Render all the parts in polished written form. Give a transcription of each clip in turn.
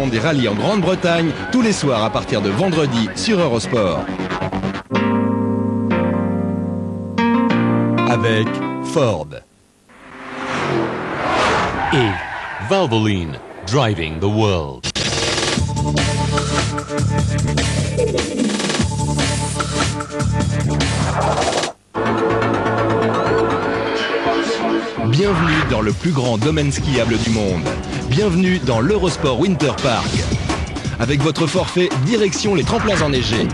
des rallyes en Grande-Bretagne tous les soirs à partir de vendredi sur Eurosport. Avec Ford. Et Valvoline, driving the world. Bienvenue dans le plus grand domaine skiable du monde. Bienvenue dans l'Eurosport Winter Park. Avec votre forfait, direction les tremplins enneigés.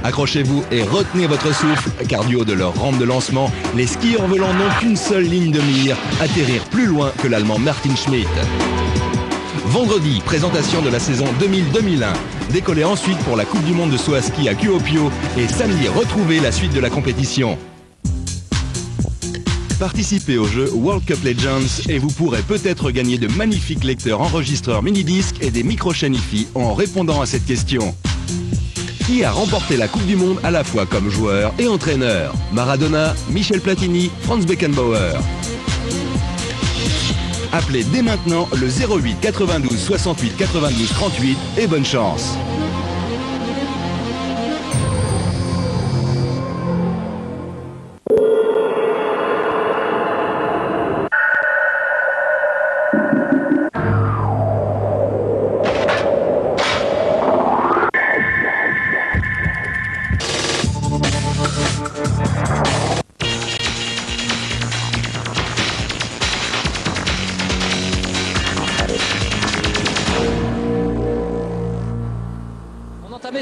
Accrochez-vous et retenez votre souffle, car du haut de leur rampe de lancement, les skieurs volants n'ont qu'une seule ligne de mire, atterrir plus loin que l'Allemand Martin Schmidt. Vendredi, présentation de la saison 2000-2001. Décollez ensuite pour la Coupe du Monde de saut à ski à Kuopio et samedi, retrouvez la suite de la compétition. Participez au jeu World Cup Legends et vous pourrez peut-être gagner de magnifiques lecteurs enregistreurs mini-disques et des micro-chaînes hi-fi en répondant à cette question. Qui a remporté la Coupe du Monde à la fois comme joueur et entraîneur? Maradona, Michel Platini, Franz Beckenbauer. Appelez dès maintenant le 08 92 68 92 38 et bonne chance.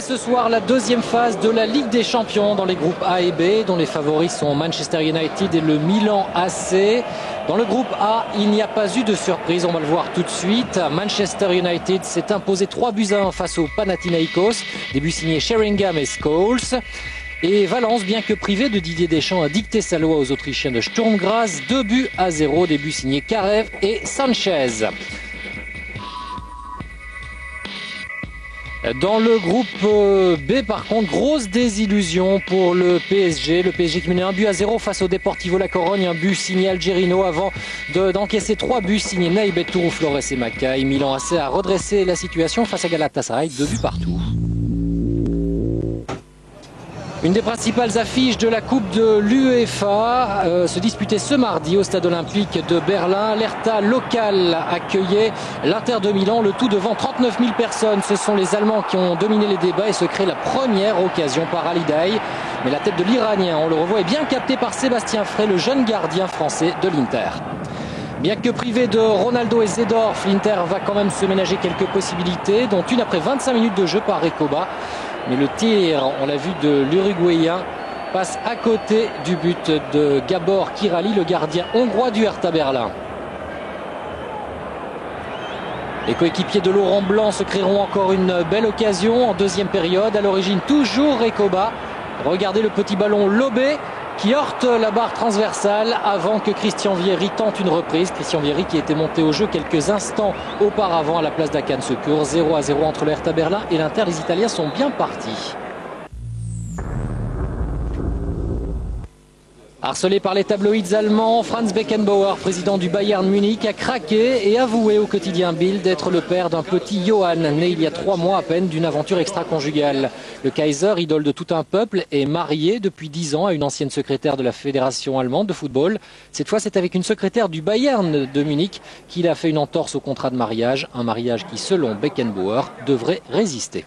Ce soir, la deuxième phase de la Ligue des Champions dans les groupes A et B, dont les favoris sont Manchester United et le Milan AC. Dans le groupe A, il n'y a pas eu de surprise, on va le voir tout de suite. Manchester United s'est imposé 3-1 face au Panathinaikos, des buts signés Sheringham et Scholes. Et Valence, bien que privé de Didier Deschamps, a dicté sa loi aux Autrichiens de Sturm Graz, 2-0, des buts signés Karev et Sanchez. Dans le groupe B, par contre, grosse désillusion pour le PSG. Le PSG qui menait 1-0 face au Deportivo La Corogne, un but signé Algerino avant d'encaisser 3 buts signés Naïbet, Tourou, Flores et Mackay. Milan AC a redressé la situation face à Galatasaray, 2 buts partout. Une des principales affiches de la Coupe de l'UEFA se disputait ce mardi au Stade Olympique de Berlin. L'Hertha local accueillait l'Inter de Milan, le tout devant 39 000 personnes. Ce sont les Allemands qui ont dominé les débats et se crée la première occasion par Haliday. Mais la tête de l'Iranien, on le revoit, est bien captée par Sébastien Frey, le jeune gardien français de l'Inter. Bien que privé de Ronaldo et Seedorf, l'Inter va quand même se ménager quelques possibilités, dont une après 25 minutes de jeu par Recoba. Mais le tir, on l'a vu, de l'Uruguayen passe à côté du but de Gabor Kirali, le gardien hongrois du Hertha Berlin. Les coéquipiers de Laurent Blanc se créeront encore une belle occasion en deuxième période. À l'origine, toujours Recoba. Regardez le petit ballon lobé qui heurte la barre transversale avant que Christian Vieri tente une reprise. Christian Vieri qui était monté au jeu quelques instants auparavant à la place d'Akan Secours. 0-0 entre le Hertha Berlin et l'Inter. Les Italiens sont bien partis. Harcelé par les tabloïds allemands, Franz Beckenbauer, président du Bayern Munich, a craqué et avoué au quotidien Bild d'être le père d'un petit Johann, né il y a 3 mois à peine d'une aventure extra-conjugale. Le Kaiser, idole de tout un peuple, est marié depuis 10 ans à une ancienne secrétaire de la Fédération allemande de football. Cette fois, c'est avec une secrétaire du Bayern de Munich qu'il a fait une entorse au contrat de mariage, un mariage qui, selon Beckenbauer, devrait résister.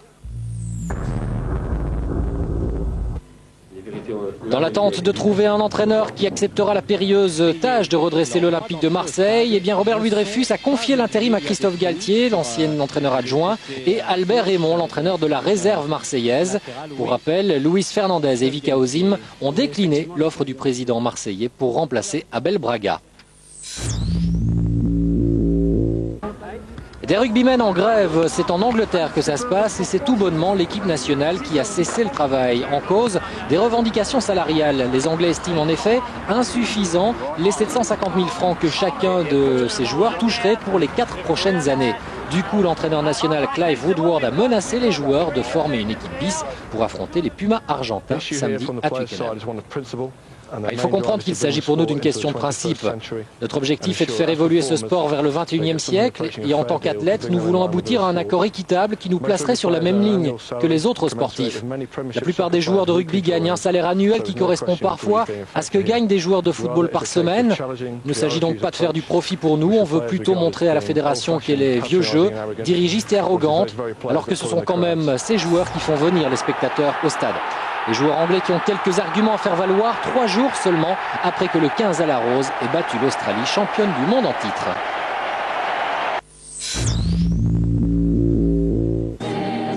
Dans l'attente de trouver un entraîneur qui acceptera la périlleuse tâche de redresser l'Olympique de Marseille, eh bien Robert Louis Dreyfus a confié l'intérim à Christophe Galtier, l'ancien entraîneur adjoint, et Albert Raymond, l'entraîneur de la réserve marseillaise. Pour rappel, Luis Fernandez et Vika Osim ont décliné l'offre du président marseillais pour remplacer Abel Braga. Des rugbymen en grève, c'est en Angleterre que ça se passe et c'est tout bonnement l'équipe nationale qui a cessé le travail. En cause, des revendications salariales. Les Anglais estiment en effet insuffisant les 750 000 francs que chacun de ces joueurs toucherait pour les 4 prochaines années. Du coup, l'entraîneur national Clive Woodward a menacé les joueurs de former une équipe bis pour affronter les Pumas argentins samedi à Twickenham. Il faut comprendre qu'il s'agit pour nous d'une question de principe. Notre objectif est de faire évoluer ce sport vers le 21e siècle et en tant qu'athlètes, nous voulons aboutir à un accord équitable qui nous placerait sur la même ligne que les autres sportifs. La plupart des joueurs de rugby gagnent un salaire annuel qui correspond parfois à ce que gagnent des joueurs de football par semaine. Il ne s'agit donc pas de faire du profit pour nous, on veut plutôt montrer à la fédération qu'elle est vieux jeu, dirigiste et arrogante, alors que ce sont quand même ces joueurs qui font venir les spectateurs au stade. Les joueurs anglais qui ont quelques arguments à faire valoir 3 jours seulement après que le 15 à la Rose ait battu l'Australie, championne du monde en titre.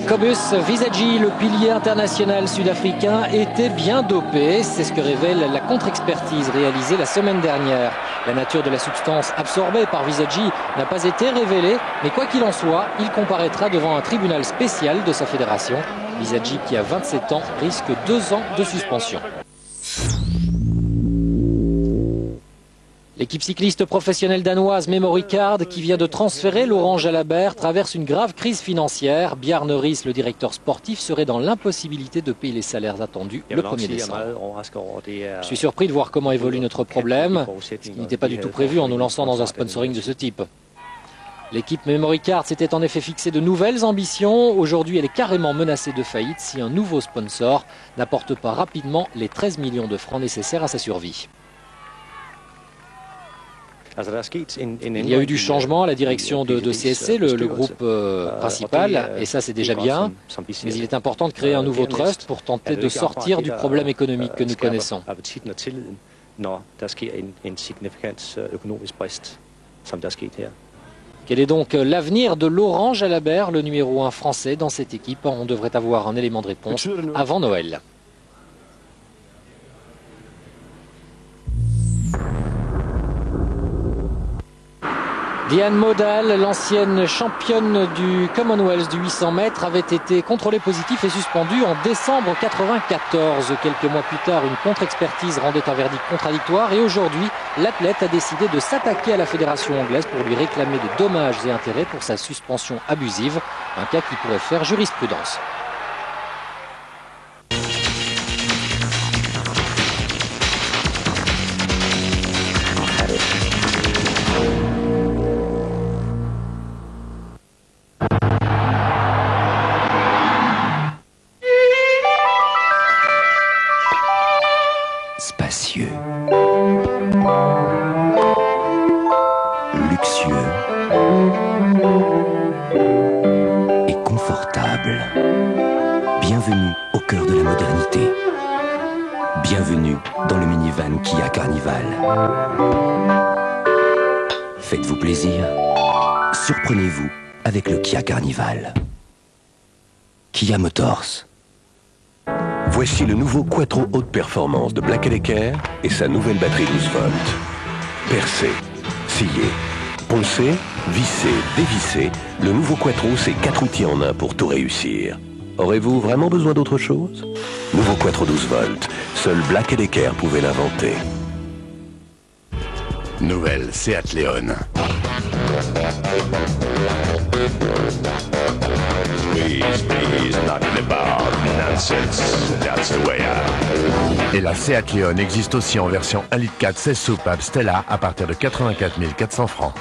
Cobus Visagie, le pilier international sud-africain, était bien dopé. C'est ce que révèle la contre-expertise réalisée la semaine dernière. La nature de la substance absorbée par Visagie n'a pas été révélée, mais quoi qu'il en soit, il comparaîtra devant un tribunal spécial de sa fédération. Visagie, qui a 27 ans, risque 2 ans de suspension. L'équipe cycliste professionnelle danoise Memory Card, qui vient de transférer l'Orange Jalabert, traverse une grave crise financière. Bjarne Riis, le directeur sportif, serait dans l'impossibilité de payer les salaires attendus le 1er décembre. Je suis surpris de voir comment évolue notre problème, ce qui n'était pas du tout prévu en nous lançant dans un sponsoring de ce type. L'équipe Memory Card s'était en effet fixé de nouvelles ambitions. Aujourd'hui, elle est carrément menacée de faillite si un nouveau sponsor n'apporte pas rapidement les 13 millions de francs nécessaires à sa survie. Il y a eu du changement à la direction de CSC, le groupe principal, et ça c'est déjà bien. Mais il est important de créer un nouveau trust pour tenter de sortir du problème économique que nous connaissons. Quel est donc l'avenir de Laurent Jalabert, le numéro 1 français dans cette équipe? On devrait avoir un élément de réponse avant Noël. Diane Modal, l'ancienne championne du Commonwealth du 800 mètres, avait été contrôlée positif et suspendue en décembre 1994. Quelques mois plus tard, une contre-expertise rendait un verdict contradictoire et aujourd'hui, l'athlète a décidé de s'attaquer à la fédération anglaise pour lui réclamer des dommages et intérêts pour sa suspension abusive, un cas qui pourrait faire jurisprudence. Spacieux, luxueux et confortable. Bienvenue au cœur de la modernité. Bienvenue dans le minivan Kia Carnival. Faites-vous plaisir. Surprenez-vous avec le Kia Carnival. Kia Motors. Voici le nouveau Quattro haute performance de Black & Decker et sa nouvelle batterie 12 volts. Percé, scié, poncé, vissé, dévissé, le nouveau Quattro, c'est 4 outils en un pour tout réussir. Aurez-vous vraiment besoin d'autre chose? Nouveau Quattro 12 volts, seul Black & Decker pouvait l'inventer. Nouvelle Seat Leon. Et la Seat Leon existe aussi en version 1,4 litre 16 soupapes Stella à partir de 84 400 francs.